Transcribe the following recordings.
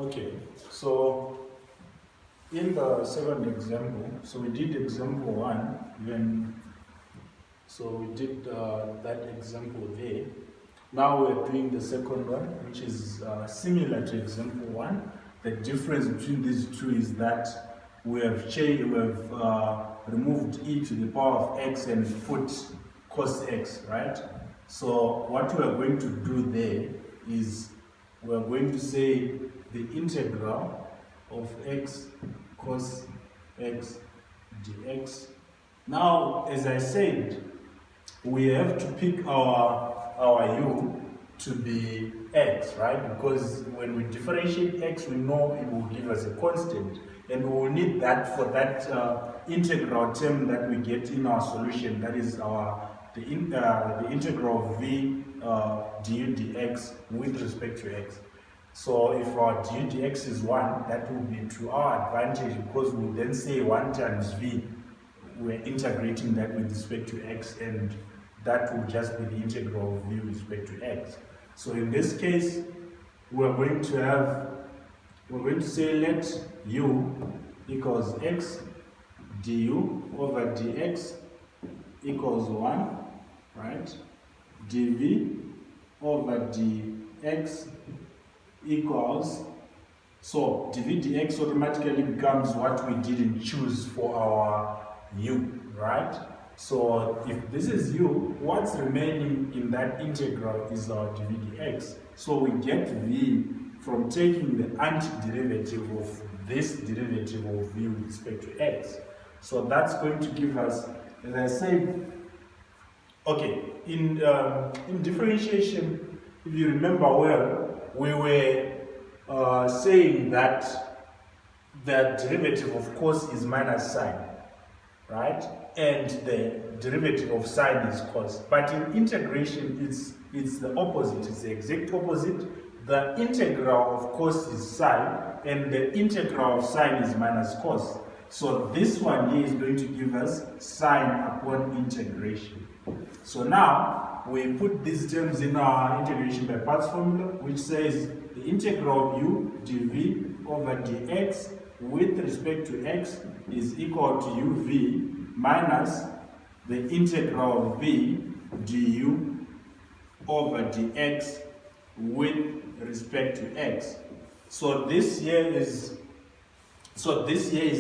Okay, so in the second example, so we did example 1, we did that example there. Now we're doing the second one, which is similar to example 1. The difference between these two is that we have removed e to the power of x and put cos x, right? So what we are going to do there is we are going to say the integral of x cos x dx. Now, as I said, we have to pick our u to be x, right? Because when we differentiate x, we know it will give us a constant, and we will need that for that integral term that we get in our solution. That is the integral of v du dx with respect to x. So if our du dx is 1, that will be to our advantage, because we'll then say 1 times v. We're integrating that with respect to x, and that will just be the integral of v with respect to x. So in this case, we're going to say let u equals x du over dx equals 1, right? dv over dx equals, so dv dx automatically becomes what we didn't choose for our u, right? So if this is u, what's remaining in that integral is our dv dx. So we get v from taking the antiderivative of this derivative of v with respect to x. So that's going to give us, as I said, okay, in differentiation, if you remember well, we were saying that the derivative of cos is minus sine, right? And the derivative of sine is cos. But in integration, it's the opposite. It's the exact opposite. The integral of cos is sine, and the integral of sine is minus cos. So this one here is going to give us sine upon integration. So now we put these terms in our integration by parts formula, which says the integral of u dv over dx with respect to x is equal to uv minus the integral of v du over dx with respect to x. So this here is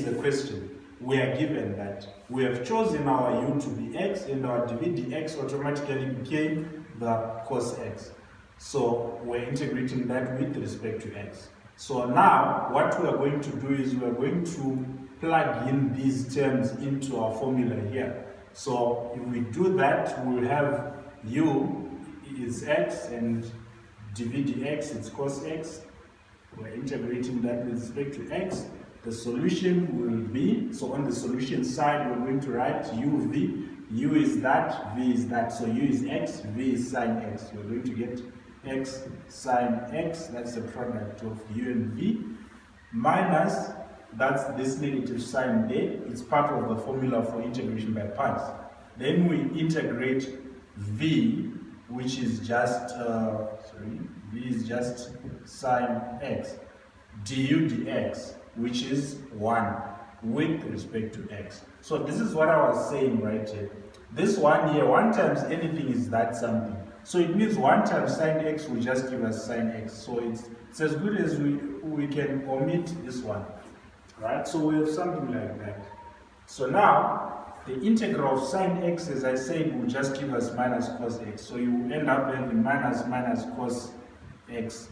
the question. We are given that we have chosen our u to be x, and our dv dx automatically became the cos x. So we're integrating that with respect to x. So now what we are going to do is we are going to plug in these terms into our formula here. So if we do that, we'll have u is x and dv dx is cos x. We're integrating that with respect to x. The solution will be, so on the solution side, we're going to write uv. U is that, v is that. So u is x, v is sine x. We're going to get x sine x, that's the product of u and v, minus, that's this negative sign there. It's part of the formula for integration by parts. Then we integrate v, which is just, v is just sine x, du dx, which is 1 with respect to x. So this is what I was saying right here. This one here, 1 times anything is that something. So it means 1 times sine x will just give us sine x. So it's as good as we can omit this one, right? So we have something like that. So now the integral of sine x, as I said, will just give us minus cos x. So you will end up having minus cos x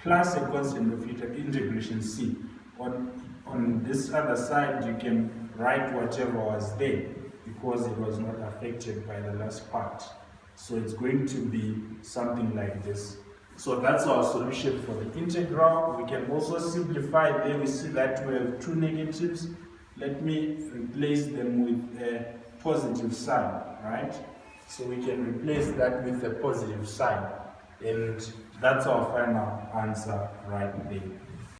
plus a constant of integration c. On this other side, you can write whatever was there because it was not affected by the last part. So it's going to be something like this. So that's our solution for the integral. We can also simplify. There we see that we have 2 negatives. Let me replace them with a positive sign, right? So we can replace that with a positive sign. And that's our final answer right there.